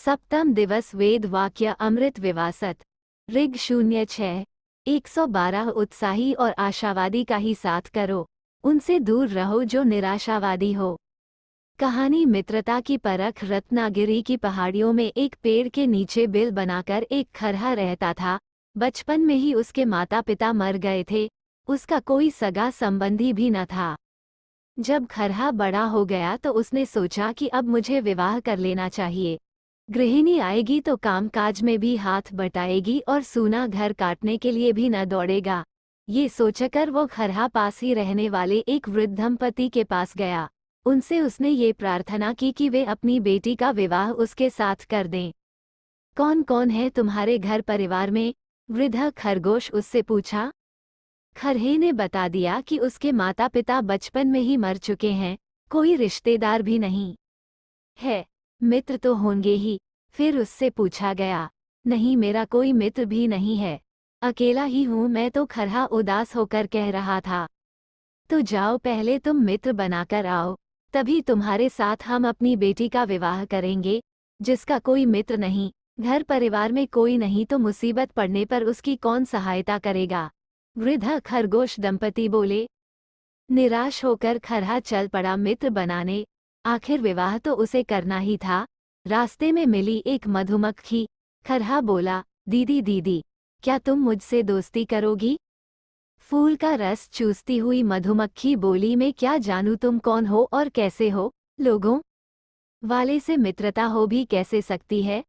सप्तम दिवस वेद वाक्य अमृत विवासत। ऋग 06:112 उत्साही और आशावादी का ही साथ करो, उनसे दूर रहो जो निराशावादी हो। कहानी मित्रता की परख। रत्नागिरी की पहाड़ियों में एक पेड़ के नीचे बिल बनाकर एक खरहा रहता था। बचपन में ही उसके माता पिता मर गए थे, उसका कोई सगा संबंधी भी न था। जब खरहा बड़ा हो गया तो उसने सोचा कि अब मुझे विवाह कर लेना चाहिए। गृहिणी आएगी तो कामकाज में भी हाथ बटाएगी और सूना घर काटने के लिए भी न दौड़ेगा। ये सोचकर वो खरहा पास ही रहने वाले एक वृद्ध दंपति के पास गया। उनसे उसने ये प्रार्थना की कि वे अपनी बेटी का विवाह उसके साथ कर दें। कौन कौन है तुम्हारे घर परिवार में? वृद्ध खरगोश उससे पूछा। खरहे ने बता दिया कि उसके माता पिता बचपन में ही मर चुके हैं, कोई रिश्तेदार भी नहीं है। मित्र तो होंगे ही। फिर उससे पूछा गया। नहीं, मेरा कोई मित्र भी नहीं है, अकेला ही हूँ मैं तो। खरहा उदास होकर कह रहा था। तो जाओ, पहले तुम मित्र बनाकर आओ, तभी तुम्हारे साथ हम अपनी बेटी का विवाह करेंगे। जिसका कोई मित्र नहीं, घर परिवार में कोई नहीं, तो मुसीबत पड़ने पर उसकी कौन सहायता करेगा? वृद्ध खरगोश दंपति बोले। निराश होकर खरहा चल पड़ा मित्र बनाने। आखिर विवाह तो उसे करना ही था। रास्ते में मिली एक मधुमक्खी। खरहा बोला, दीदी दीदी, क्या तुम मुझसे दोस्ती करोगी? फूल का रस चूसती हुई मधुमक्खी बोली, मैं क्या जानूं तुम कौन हो और कैसे हो? लोगों वाले से मित्रता हो भी कैसे सकती है?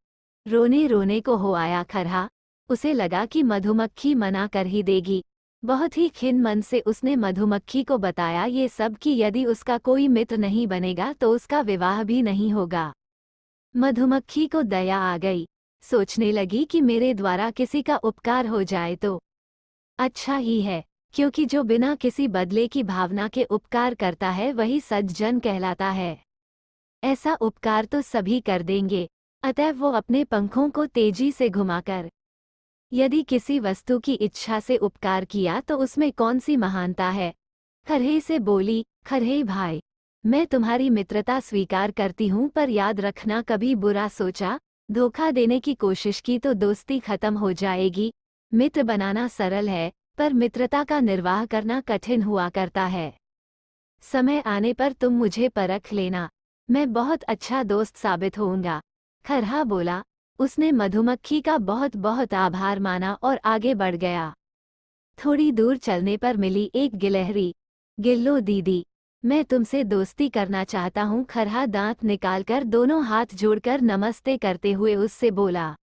रोने रोने को हो आया खरहा। उसे लगा कि मधुमक्खी मना कर ही देगी। बहुत ही खिन्न मन से उसने मधुमक्खी को बताया ये सब कि यदि उसका कोई मित्र नहीं बनेगा तो उसका विवाह भी नहीं होगा। मधुमक्खी को दया आ गई। सोचने लगी कि मेरे द्वारा किसी का उपकार हो जाए तो अच्छा ही है, क्योंकि जो बिना किसी बदले की भावना के उपकार करता है वही सज्जन कहलाता है। ऐसा उपकार तो सभी कर देंगे। अतएव वो अपने पंखों को तेजी से घुमाकर यदि किसी वस्तु की इच्छा से उपकार किया तो उसमें कौन सी महानता है? खरहे से बोली, खरहे भाई, मैं तुम्हारी मित्रता स्वीकार करती हूँ, पर याद रखना कभी बुरा सोचा, धोखा देने की कोशिश की तो दोस्ती खत्म हो जाएगी। मित्र बनाना सरल है, पर मित्रता का निर्वाह करना कठिन हुआ करता है। समय आने पर तुम मुझे परख लेना, मैं बहुत अच्छा दोस्त साबित होऊंगा। खरहा बोला। उसने मधुमक्खी का बहुत बहुत आभार माना और आगे बढ़ गया। थोड़ी दूर चलने पर मिली एक गिलहरी। गिल्लो दीदी, मैं तुमसे दोस्ती करना चाहता हूँ। खरहा दांत निकालकर दोनों हाथ जोड़कर नमस्ते करते हुए उससे बोला।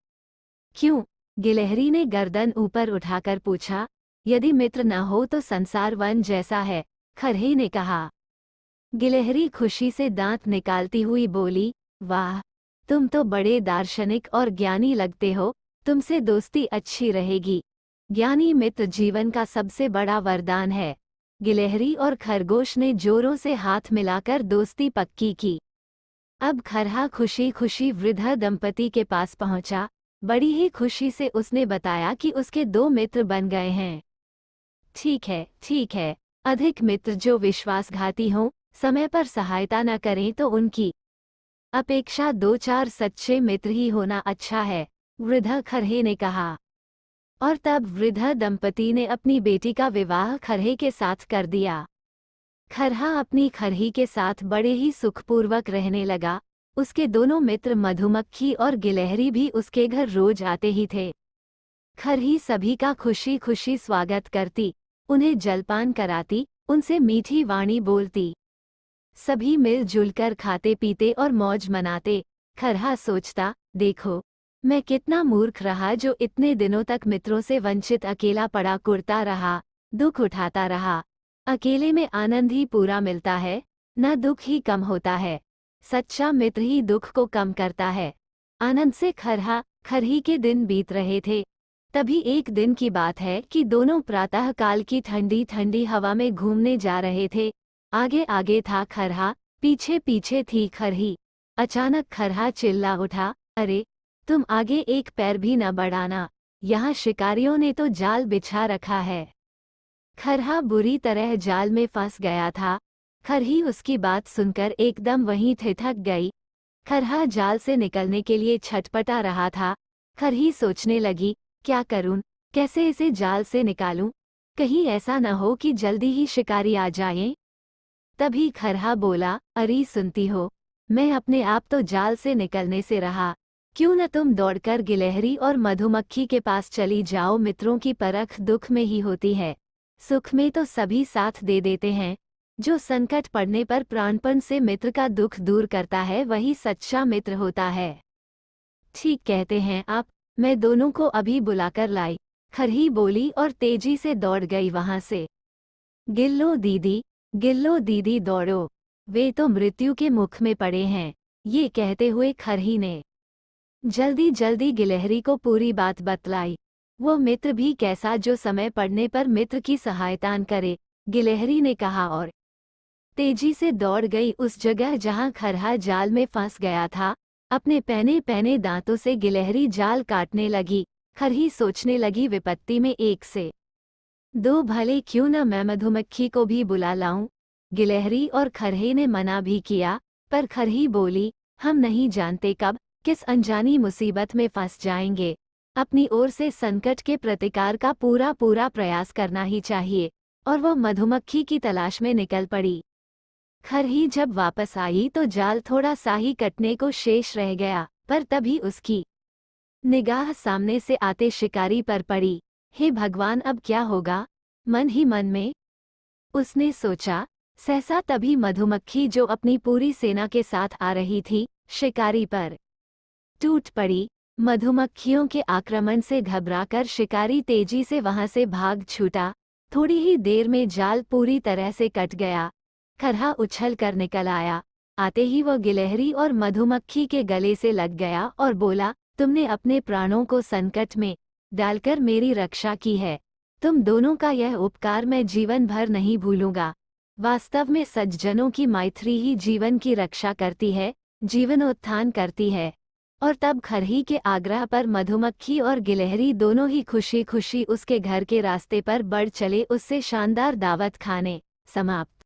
क्यों? गिलहरी ने गर्दन ऊपर उठाकर पूछा। यदि मित्र न हो तो संसार वन जैसा है, खरहे ने कहा। गिलहरी खुशी से दांत निकालती हुई बोली, वाह, तुम तो बड़े दार्शनिक और ज्ञानी लगते हो, तुमसे दोस्ती अच्छी रहेगी। ज्ञानी मित्र जीवन का सबसे बड़ा वरदान है। गिलहरी और खरगोश ने जोरों से हाथ मिलाकर दोस्ती पक्की की। अब खरहा खुशी खुशी वृद्ध दंपति के पास पहुंचा। बड़ी ही खुशी से उसने बताया कि उसके 2 मित्र बन गए हैं। ठीक है, अधिक मित्र जो विश्वासघाती हों, समय पर सहायता न करें तो उनकी अपेक्षा 2-4 सच्चे मित्र ही होना अच्छा है, वृद्ध खरहे ने कहा। और तब वृद्ध दंपति ने अपनी बेटी का विवाह खरहे के साथ कर दिया। खरहा अपनी खरही के साथ बड़े ही सुखपूर्वक रहने लगा। उसके दोनों मित्र मधुमक्खी और गिलहरी भी उसके घर रोज आते ही थे। खरही सभी का खुशी खुशी स्वागत करती, उन्हें जलपान कराती, उनसे मीठी वाणी बोलती। सभी मिलजुल कर खाते पीते और मौज मनाते। खरहा सोचता, देखो, मैं कितना मूर्ख रहा जो इतने दिनों तक मित्रों से वंचित अकेला पड़ा कुढ़ता रहा, दुख उठाता रहा। अकेले में आनंद ही पूरा मिलता है, न दुख ही कम होता है। सच्चा मित्र ही दुख को कम करता है। आनंद से खरहा खरही के दिन बीत रहे थे। तभी एक दिन की बात है कि दोनों प्रातः काल की ठंडी ठंडी हवा में घूमने जा रहे थे। आगे आगे था खरहा, पीछे पीछे थी खरही। अचानक खरहा चिल्ला उठा, अरे, तुम आगे एक पैर भी न बढ़ाना, यहाँ शिकारियों ने तो जाल बिछा रखा है। खरहा बुरी तरह जाल में फंस गया था। खरही उसकी बात सुनकर एकदम वहीं ठिठक गई। खरहा जाल से निकलने के लिए छटपटा रहा था। खरही सोचने लगी, क्या करूं, कैसे इसे जाल से निकालूं, कहीं ऐसा न हो कि जल्दी ही शिकारी आ जाएं। तभी खरहा बोला, अरे सुनती हो, मैं अपने आप तो जाल से निकलने से रहा, क्यों न तुम दौड़कर गिलहरी और मधुमक्खी के पास चली जाओ। मित्रों की परख दुख में ही होती है, सुख में तो सभी साथ दे देते हैं। जो संकट पड़ने पर प्राणपण से मित्र का दुख दूर करता है वही सच्चा मित्र होता है। ठीक कहते हैं आप, मैं दोनों को अभी बुलाकर लाई, खरही बोली और तेजी से दौड़ गई वहां से। गिल्लो दीदी दौड़ो, वे तो मृत्यु के मुख में पड़े हैं, ये कहते हुए खरही ने जल्दी जल्दी गिलहरी को पूरी बात बतलाई। वो मित्र भी कैसा जो समय पड़ने पर मित्र की सहायता करे, गिलहरी ने कहा और तेजी से दौड़ गई उस जगह जहां खरहा जाल में फंस गया था। अपने पहने पहने दांतों से गिलहरी जाल काटने लगी। खरही सोचने लगी, विपत्ति में एक से दो भले क्यों न मैं मधुमक्खी को भी बुला लाऊं। गिलहरी और खरहे ने मना भी किया, पर खरही बोली, हम नहीं जानते कब किस अनजानी मुसीबत में फंस जाएंगे। अपनी ओर से संकट के प्रतिकार का पूरा प्रयास करना ही चाहिए। और वो मधुमक्खी की तलाश में निकल पड़ी। खरही जब वापस आई तो जाल थोड़ा सा ही कटने को शेष रह गया, पर तभी उसकी निगाह सामने से आते शिकारी पर पड़ी। हे भगवान, अब क्या होगा, मन ही मन में उसने सोचा। सहसा तभी मधुमक्खी जो अपनी पूरी सेना के साथ आ रही थी, शिकारी पर टूट पड़ी। मधुमक्खियों के आक्रमण से घबराकर शिकारी तेजी से वहां से भाग छूटा। थोड़ी ही देर में जाल पूरी तरह से कट गया। खरहा उछल कर निकल आया। आते ही वह गिलहरी और मधुमक्खी के गले से लग गया और बोला, तुमने अपने प्राणों को संकट में डालकर मेरी रक्षा की है। तुम दोनों का यह उपकार मैं जीवन भर नहीं भूलूंगा। वास्तव में सज्जनों की मैत्री ही जीवन की रक्षा करती है, जीवनोत्थान करती है। और तब खरही के आग्रह पर मधुमक्खी और गिलहरी दोनों ही खुशी खुशी उसके घर के रास्ते पर बढ़ चले उससे शानदार दावत खाने। समाप्त।